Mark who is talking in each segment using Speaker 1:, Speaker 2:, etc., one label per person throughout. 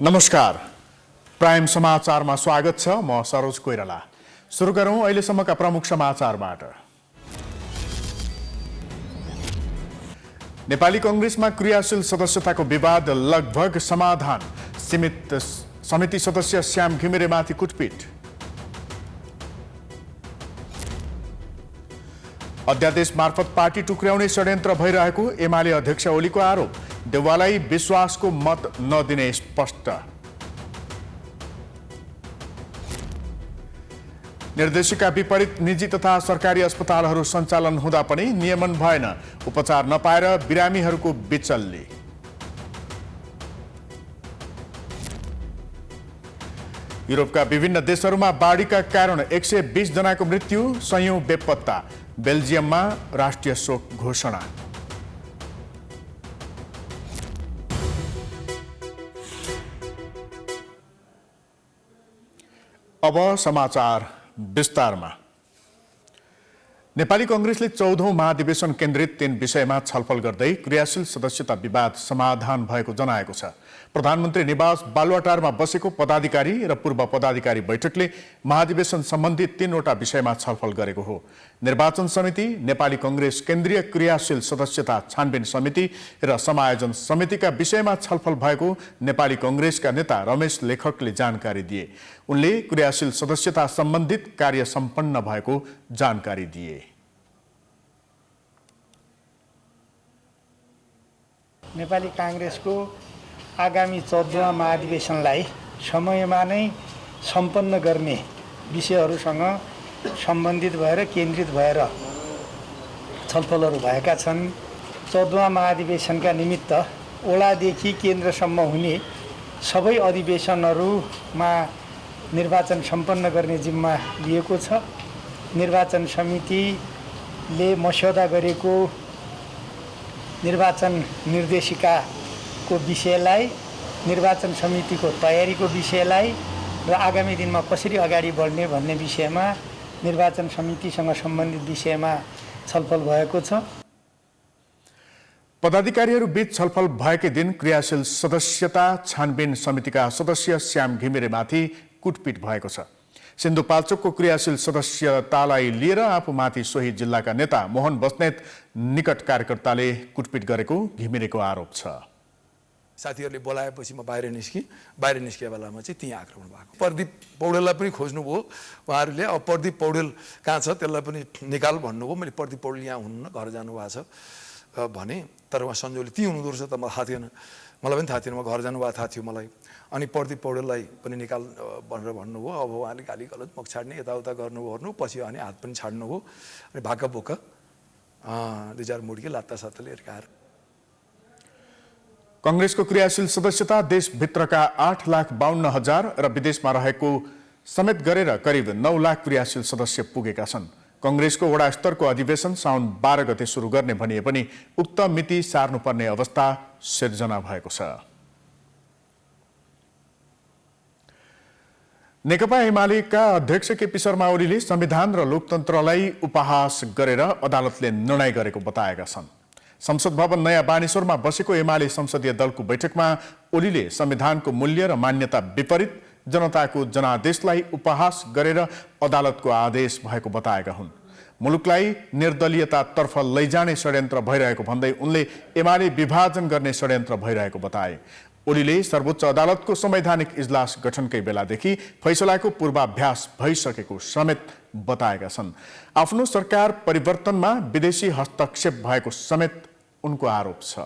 Speaker 1: नमस्कार, प्राइम समाचारमा स्वागत छ। म सरोज कोइराला। सुरु गरौं अहिलेसम्मका प्रमुख समाचारबाट। नेपाली कांग्रेसमा क्रियाशील सदस्यताको विवाद लगभग समाधान। सीमित समिति सदस्य श्याम घिमिरेमाथि कुटपिट। अध्यादेश मार्फत पार्टी टुक्र्याउने षड्यन्त्र भइरहेको एमाले अध्यक्ष ओलीको आरोप। देउवालाई विश्वासको मत नदिने स्पष्ट। निर्देशिका विपरीत निजी तथा सरकारी अस्पतालहरू सञ्चालन हुँदा पनि नियमन भएन। उपचार नपाएर बिरामीहरूको बिचल्ली। युरोपका विभिन्न देशहरूमा बाढीका कारण 120 जनाको मृत्यु, सयौं बेपत्ता। बेल्जियममा राष्ट्रिय शोक घोषणा। अब समाचार विस्तारमा। नेपाली कांग्रेसले 14औं महाधिवेशन केन्द्रित 3 विषयमा छलफल गर्दै क्रियाशील सदस्यता विवाद समाधान भएको जनाएको छ। प्रधानमन्त्री निवास बालुवाटारमा बसेको पदाधिकारी र पूर्व पदाधिकारी बैठकले महाधिवेशन सम्बन्धी 3वटा विषयमा छलफल गरेको हो। निर्वाचन समिति, नेपाली कांग्रेस केन्द्रीय क्रियाशील सदस्यता छानबिन समिति र समायोजन समितिका विषयमा छलफल भएको नेपाली कांग्रेसका नेता रमेश लेखकले जानकारी दिए। उनले क्रियाशील सदस्यता सम्बन्धित कार्य सम्पन्न भएको जानकारी दिए।
Speaker 2: नेपाली कांग्रेसको आगामी 14औं महाधिवेशनलाई समयमा नै सम्पन्न गर्ने विषयहरूसँग सम्बन्धित भएर केन्द्रित भएर छलफलहरू भएका छन्। 14औं महाधिवेशनका निमित्त ओडादेखि केन्द्रसम्म हुने सबै अधिवेशनहरूमा निर्वाचन सम्पन्न गर्ने जिम्मा लिएको छ। निर्वाचन समितिले मस्यौदा गरेको निर्वाचन निर्देशिकाको विषयलाई, निर्वाचन समितिको तयारीको विषयलाई र आगामी दिनमा कसरी अगाडि बढ्ने भन्ने विषयमा निर्वाचन समितिसँग सम्बन्धित विषयमा छलफल भएको छ।
Speaker 1: पदाधिकारीहरू बीच छलफल भएकै दिन क्रियाशील सदस्यता छानबिन समितिका सदस्य श्याम घिमिरेमाथि कुटपिट भएको छ। सिन्धुपाल्चोकको क्रियाशील सदस्यतालाई लिएर आफूमाथि सोही जिल्लाका नेता मोहन बस्नेत निकट कार्यकर्ताले कुटपिट गरेको घिमिरेको आरोप छ।
Speaker 3: साथीहरूले बोलाएपछि म बाहिर निस्किए बेलामा चाहिँ त्यही आक्रमण भएको। प्रदीप पौडेललाई पनि खोज्नुभयो उहाँहरूले। अब प्रदीप पौडेल कहाँ छ त्यसलाई पनि निकाल भन्नुभयो। मैले प्रदीप पौडेल यहाँ हुनुहुन्न, घर जानुभएको छ भने, तर उहाँ सञ्जोले ती हुनुहुँदो रहेछ त मलाई थाहा थिएन। मलाई पनि थाहा थिएन, म घर जानुभएको थाहा थियो मलाई। अनि प्रदीप पौडेललाई पनि निकाल भनेर भन्नुभयो। अब उहाँले गाली गलत मुख छाड्ने यताउता गर्नु पछि अनि हात पनि छाड्नुभयो। अनि भाका बोका दुईचार मुड्के लात्ता सात्ताले हिर्काएर।
Speaker 1: कांग्रेसको क्रियाशील सदस्यता देशभित्रका 8,52,000 र विदेशमा रहेको समेत गरेर करिब 9 लाख क्रियाशील सदस्य पुगेका छन्। कांग्रेसको वडा स्तरको अधिवेशन साउन 12 गते सुरु गर्ने भनिए पनि उक्त मिति सार्नुपर्ने अवस्था सिर्जना भएको छ। नेकपा एमालेका अध्यक्ष केपी शर्मा ओलीले संविधान र लोकतन्त्रलाई उपहास गरेर अदालतले निर्णय गरेको बताएका छन्। संसद भवन नयाँ बानेश्वरमा बसेको एमाले संसदीय दलको बैठकमा ओलीले संविधानको मूल्य र मान्यता विपरीत जनताको जनादेशलाई उपहास गरेर अदालतको आदेश भएको बताएका हुन्। मुलुकलाई निर्दलीयतातर्फ लैजाने षड्यन्त्र भइरहेको भन्दै उनले एमाले विभाजन गर्ने षड्यन्त्र भइरहेको बताए। ओलीले सर्वोच्च अदालतको संवैधानिक इजलास गठनकै बेलादेखि फैसलाको पूर्वाभ्यास भइसकेको समेत बताएका छन्। आफ्नो सरकार परिवर्तनमा विदेशी हस्तक्षेप भएको समेत उनको आरोप छ।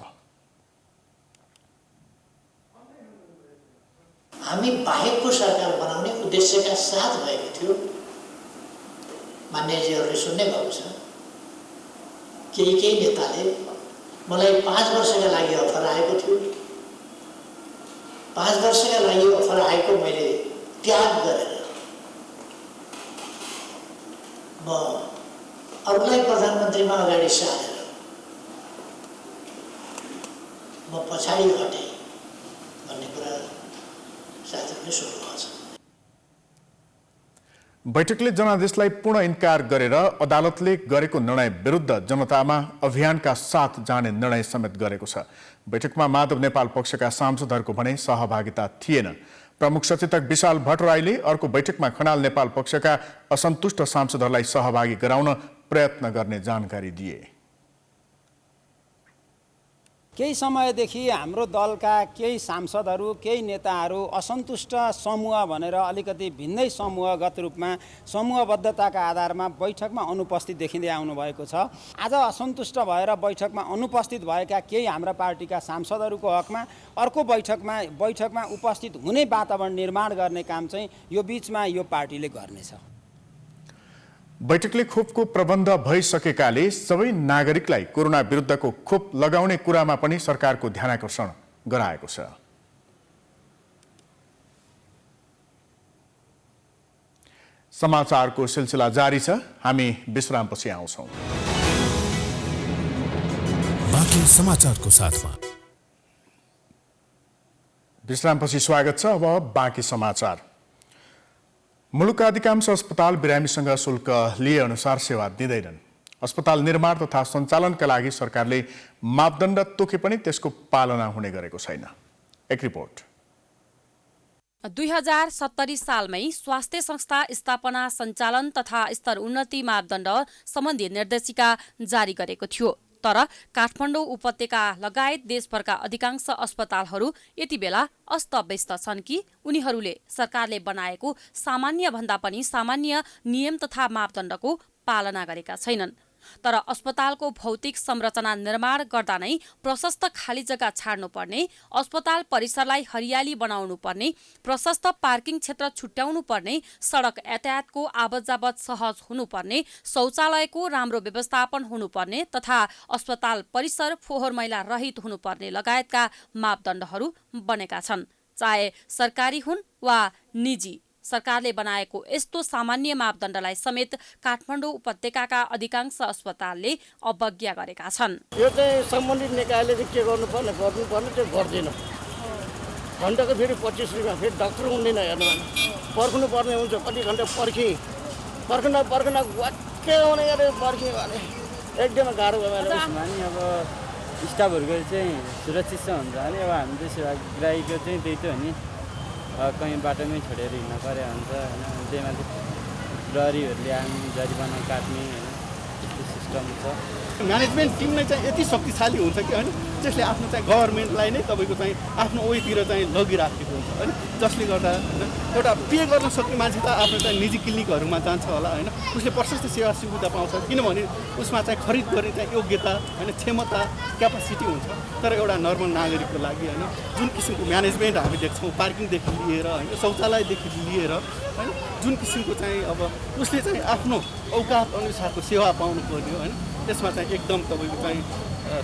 Speaker 4: हामी बाहेकको सरकार बनाउने उद्देश्यका साथ भएको थियो। मान्यजीहरूले सुन्ने भएको छ। केही नेताले मलाई 5 वर्षका लागि अफर आएको थियो। 5 वर्षका लागि अफर आएको मैले त्याग गरेर म अरूलाई प्रधानमन्त्रीमा अगाडि सारेर म पछाडि हटेँ भन्ने कुरा साथीहरूले सुन्नुभएको छ।
Speaker 1: बैठकले जनादेशलाई पूर्ण इन्कार गरेर अदालतले गरेको निर्णय विरुद्ध जनतामा अभियानका साथ जाने निर्णय समेत गरेको छ। बैठकमा माधव नेपाल पक्षका सांसदहरूको भने सहभागिता थिएन। प्रमुख सचेतक विशाल भट्टराईले अर्को बैठकमा खनाल नेपाल पक्षका असन्तुष्ट सांसदहरूलाई सहभागी गराउन प्रयत्न गर्ने जानकारी दिए।
Speaker 5: केही समयदेखि हाम्रो दलका केही सांसदहरू केही नेताहरू असन्तुष्ट समूह भनेर अलिकति भिन्नै समूहगत रूपमा समूहबद्धताका आधारमा बैठकमा अनुपस्थित देखिँदै आउनुभएको छ। आज असन्तुष्ट भएर बैठकमा अनुपस्थित भएका केही हाम्रा पार्टीका सांसदहरूको हकमा अर्को बैठकमा उपस्थित हुने वातावरण निर्माण गर्ने काम चाहिँ यो बीचमा यो पार्टीले गर्नेछ।
Speaker 1: बैठकले खोपको प्रबन्ध भइसकेकाले सबै नागरिकलाई कोरोना विरुद्धको खोप लगाउने कुरामा पनि सरकारको ध्यानाकर्षण गराएको छ। समाचारको सिलसिला जारी छ। हामी विश्रामपछि आउँछौँ।
Speaker 6: बाँकी समाचारको साथमा
Speaker 1: विश्रामपछि स्वागत छ। अब बाँकी समाचार। मुलुकका अधिकांश अस्पताल बिरामीसँग शुल्क लिए अनुसार सेवा दिँदैनन्। अस्पताल निर्माण तथा सञ्चालनका लागि सरकारले मापदण्ड तोके पनि त्यसको पालना हुने गरेको छैन। एक रिपोर्ट।
Speaker 7: 2070 सालमै स्वास्थ्य संस्था स्थापना सञ्चालन तथा स्तर उन्नति मापदण्ड सम्बन्धी निर्देशिका जारी गरेको थियो। तर काठमाडौँ उपत्यका लगायत देशभरका अधिकांश अस्पतालहरू यति बेला अस्तव्यस्त छन् कि उनीहरूले सरकारले बनाएको सामान्य भन्दा पनि सामान्य नियम तथा मापदण्डको पालना गरेका छैनन्। तर अस्पतालको भौतिक संरचना निर्माण गर्दा नै प्रशस्त खाली जग्गा छाड्नुपर्ने, अस्पताल परिसरलाई हरियाली बनाउनु पर्ने, प्रशस्त पार्किङ क्षेत्र छुट्याउनु पर्ने, सडक यातायातको आवत जावत सहज हुनुपर्ने, शौचालयको राम्रो व्यवस्थापन हुनुपर्ने तथा अस्पताल परिसर फोहोर मैला रहित हुनुपर्ने लगायतका मापदण्डहरू बनेका छन्। चाहे सरकारी हुन् वा निजी, सरकारले बनाएको यस्तो सामान्य मापदण्डलाई समेत काठमाडौँ उपत्यकाका अधिकांश अस्पतालले अवज्ञा गरेका छन्।
Speaker 8: यो चाहिँ सम्बन्धित निकायले चाहिँ के गर्नुपर्ने त्यो गर्दैन। घण्टाको फेरि 25 रुपियाँ, फेरि डाक्टर हुँदैन हेर्नु पर्खनु पर्ने हुन्छ। कति घन्टा पर्खन वाक्कै आउने गरे पर्खियो भने एकदमै गाह्रो भयो।
Speaker 9: अब स्टाफहरूको चाहिँ सुरक्षित हुन्छ भने अब हामी चाहिँ सेवाग्राहीको चाहिँ त्यही त हो नि, कहीँ बाटोमै छोडेर हिँड्न पऱ्यो हुन्छ होइन। त्यही माथि प्रहरीहरूले हामी जरिवाना काट्ने होइन, त्यस्तो सिस्टम छ।
Speaker 10: म्यानेजमेन्ट टिम नै चाहिँ यति शक्तिशाली हुन्छ कि होइन, जसले आफ्नो चाहिँ गभर्मेन्टलाई नै तपाईँको चाहिँ आफ्नो ओइतिर चाहिँ लगिराखेको हुन्छ होइन। जसले गर्दा होइन एउटा पे गर्न सक्ने मान्छे त आफ्नो चाहिँ निजी क्लिनिकहरूमा जान्छ होला होइन, उसले प्रशस्त सेवा सुविधा पाउँछ किनभने उसमा चाहिँ खरिद गर्ने चाहिँ योग्यता होइन, क्षमता, क्यापासिटी हुन्छ। तर एउटा नर्मल नागरिकको लागि होइन जुन किसिमको म्यानेजमेन्ट हामी देख्छौँ, पार्किङदेखि लिएर होइन, शौचालयदेखि लिएर होइन, जुन किसिमको चाहिँ अब उसले चाहिँ आफ्नो औकात अनुसारको सेवा पाउनु पर्यो होइन, त्यसमा चाहिँ एकदम तपाईँको चाहिँ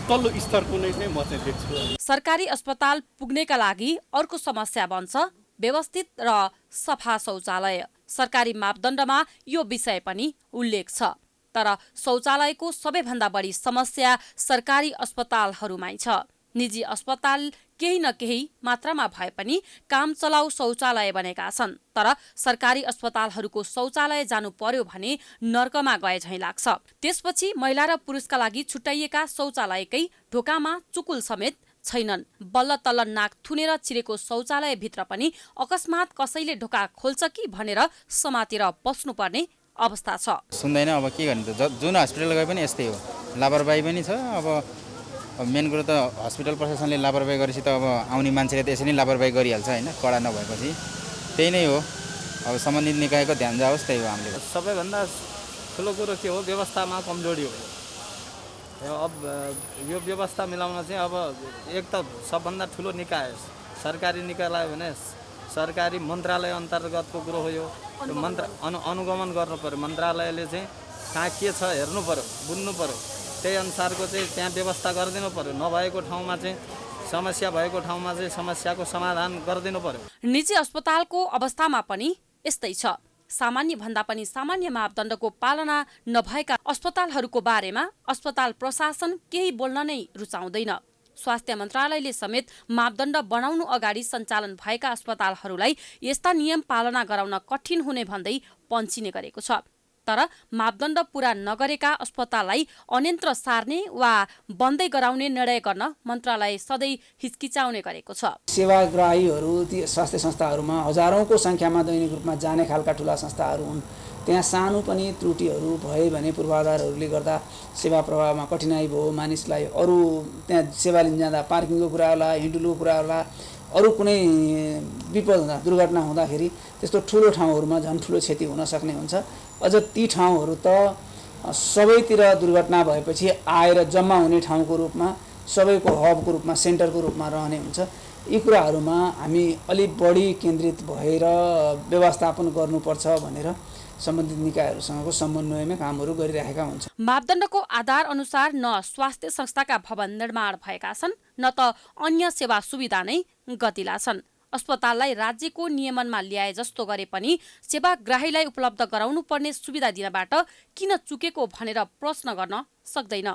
Speaker 10: तल्लो स्तरको नै चाहिँ म चाहिँ देख्छु।
Speaker 7: सरकारी अस्पताल पुग्नेका लागि अर्को समस्या बन्छ व्यवस्थित र सफा शौचालय। सरकारी मापदण्डमा यो विषय पनि उल्लेख छ। तर शौचालयको सबैभन्दा बढी समस्या सरकारी अस्पतालहरूमै छ। निजी अस्पताल केही न केही मात्रामा भए पनि काम चलाउ शौचालय बनेका छन्। तर सरकारी अस्पतालहरूको शौचालय जानु पर्यो भने नर्कमा गए झैँ लाग्छ। त्यसपछि महिला र पुरुषका लागि छुट्याइएका शौचालयकै ढोकामा चुकुल समेत छैनन्। बल्ल तल्ल नाक थुनेर चिरेको शौचालयभित्र पनि अकस्मात कसैले ढोका खोल्छ कि भनेर समातेर बस्नुपर्ने अवस्था छ।
Speaker 9: सुन्दैन अब के गर्ने त, जुन हस्पिटल गए पनि यस्तै हो, लापरवाही पनि छ। अब मेन कुरो त हस्पिटल प्रशासनले लापरवाही गरेपछि त अब आउने मान्छेले त यसरी नै लापरवाही गरिहाल्छ होइन, कडा नभएपछि। त्यही नै हो, अब सम्बन्धित निकायको ध्यान जाओस्, त्यही हो हामीले।
Speaker 11: सबैभन्दा ठुलो कुरो के हो, व्यवस्थामा कमजोरी हो। अब यो व्यवस्था मिलाउन चाहिँ अब एक त सबभन्दा ठुलो निकाय सरकारी निकायलाई भने सरकारी मन्त्रालय अन्तर्गतको कुरो हो। यो अनुगमन गर्नु पर्यो। मन्त्रालयले चाहिँ कहाँ के छ हेर्नु पर्यो, बुझ्नु पर्यो, त्यही अनुसारको चाहिँ त्यहाँ व्यवस्था गरिदिनु पर्यो। नभएको ठाउँमा चाहिँ समस्या भएको ठाउँमा चाहिँ समस्याको समाधान गरिदिनु पर्यो।
Speaker 7: निजी अस्पतालको अवस्थामा पनि यस्तै छ। सामान्य भन्दा पनि सामान्य मापदण्डको पालना नभएका अस्पतालहरूको बारेमा अस्पताल प्रशासन केही बोल्न नै रुचाउँदैन। स्वास्थ्य मन्त्रालयले समेत मापदण्ड बनाउनु अगाडि सञ्चालन भएका अस्पतालहरूलाई यस्ता नियम पालना गराउन कठिन हुने भन्दै पन्चिने गरेको छ। तर मापदण्ड पूरा नगरेका अस्पताललाई अन्यन्त्र सार्ने वा बन्दै गराउने निर्णय गर्न मन्त्रालय सधैँ हिचकिचाउने गरेको छ।
Speaker 5: सेवाग्राहीहरू ती स्वास्थ्य संस्थाहरूमा हजारौंको संख्यामा दैनिक रूपमा जाने खालका ठुला संस्थाहरू हुन्। त्यहाँ सानो पनि त्रुटिहरू भए भने पूर्वाधारहरूले गर्दा सेवा प्रवाहमा कठिनाइ भयो, मानिसलाई अरू त्यहाँ सेवा लिन जाँदा पार्किङको कुरा होला, हिँडुलको कुरा होला, अरू कुनै विपद हुँदा दुर्घटना हुँदाखेरि त्यस्तो ठुलो ठाउँहरूमा झन् ठुलो क्षति हुन सक्ने हुन्छ। अझ ती ठाउँहरू त सबैतिर दुर्घटना भएपछि आएर जम्मा हुने ठाउँको रूपमा, सबैको हबको रूपमा, सेन्टरको रूपमा रहने हुन्छ। यी कुराहरूमा हामी अलिक बढी केन्द्रित भएर व्यवस्थापन गर्नुपर्छ भनेर सम्बन्धित निकायहरूसँगको समन्वयमा कामहरू गरिरहेका हुन्छ।
Speaker 7: मापदण्डको आधार अनुसार न स्वास्थ्य संस्थाका भवन निर्माण भएका छन् न त अन्य सेवा सुविधा नै गतिला छन्। अस्पताललाई राज्यको नियमनमा ल्याए जस्तो गरे पनि सेवाग्राहीलाई उपलब्ध गराउनु पर्ने सुविधा दिनबाट किन चुकेको भनेर प्रश्न गर्न सक्दैन,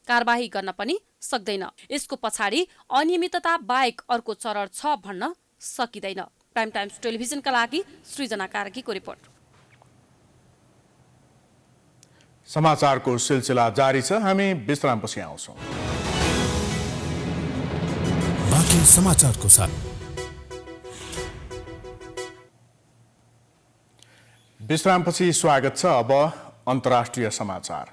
Speaker 7: कारबाही गर्न पनि सक्दैन। यसको पछाडि अनियमितता बाहेक अर्को चरण छ भन्न सकिँदैन। प्राइम टाइम्स टेलिभिजनका लागि सृजना कार्कीको रिपोर्ट।
Speaker 1: समाचारको सिलसिला जारी छ, हामी विश्रामपछि आउँछौँ।
Speaker 6: बाँकी समाचारको साथ
Speaker 1: विश्रामपछि स्वागत छ। अब अन्तर्राष्ट्रिय समाचार।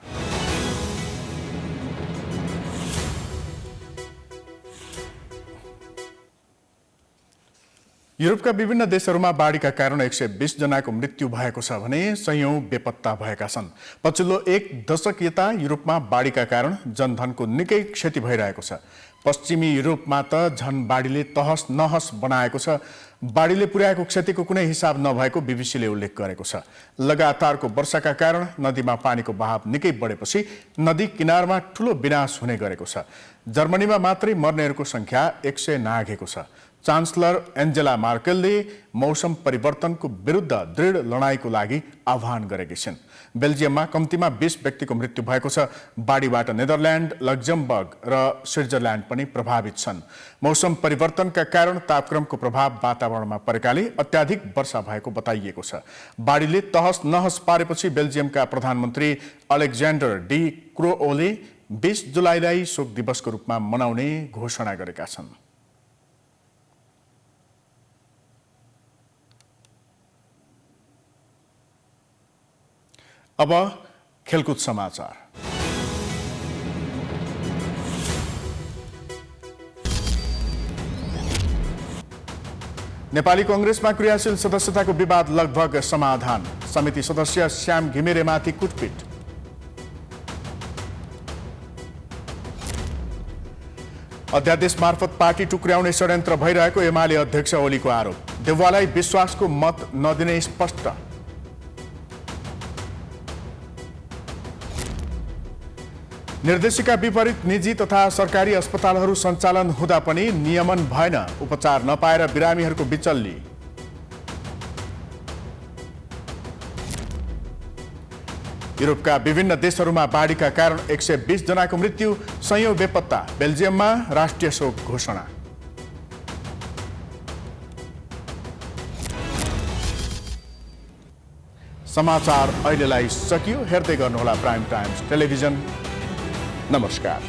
Speaker 1: युरोपका विभिन्न देशहरूमा बाढीका कारण 120 जनाको मृत्यु भएको छ भने सयौं बेपत्ता भएका छन्। पछिल्लो एक दशक यता युरोपमा बाढीका कारण जनधनको निकै क्षति भइरहेको छ। पश्चिमी युरोपमा त झन बाढीले तहस नहस बनाएको छ। बाढीले पुर्याएको क्षतिको कुनै हिसाब नभएको बीबीसीले उल्लेख गरेको छ। लगातारको वर्षाका कारण नदीमा पानीको बहाव निकै बढेपछि नदी किनारमा ठूलो विनाश हुने गरेको छ। जर्मनीमा मात्रै मर्नेहरूको संख्या 100 नाघेको छ। चान्सलर एन्जेला मार्केलले मौसम परिवर्तनको विरुद्ध दृढ लडाईँको लागि आह्वान गरेकी छिन्। बेल्जियममा कम्तीमा 20 व्यक्तिको मृत्यु भएको छ। बाढीबाट नेदरल्यान्ड, लक्जमबर्ग र स्विट्जरल्यान्ड पनि प्रभावित छन्। मौसम परिवर्तनका कारण तापक्रमको प्रभाव वातावरणमा परेकाले अत्याधिक वर्षा भएको बताइएको छ। बाढीले तहस नहस पारेपछि बेल्जियमका प्रधानमन्त्री अलेक्जेन्डर डी क्रोओले 20 जुलाईलाई शोक दिवसको रूपमा मनाउने घोषणा गरेका छन्। अब खेलकुद समाचार। नेपाली कांग्रेसमा क्रियाशील सदस्यताको विवाद लगभग समाधान। समिति सदस्य श्याम घिमिरेमाथि कुटपिट। अध्यादेश मार्फत पार्टी टुक्र्याउने षड्यन्त्र भइरहेको एमाले अध्यक्ष ओलीको आरोप। देउवालाई विश्वासको मत नदिने स्पष्ट। निर्देशिका विपरीत निजी तथा सरकारी अस्पतालहरू सञ्चालन हुँदा पनि नियमन भएन। उपचार नपाएर बिरामीहरूको बिचल्ली। युरोपका विभिन्न देशहरूमा बाढीका कारण 120 जनाको मृत्यु, सयौं बेपत्ता। बेल्जियममा राष्ट्रिय शोक घोषणा। समाचार अहिलेलाई सकियो। हेर्दै गर्नुहोला प्राइम टाइम्स टेलिभिजन। नमस्कार।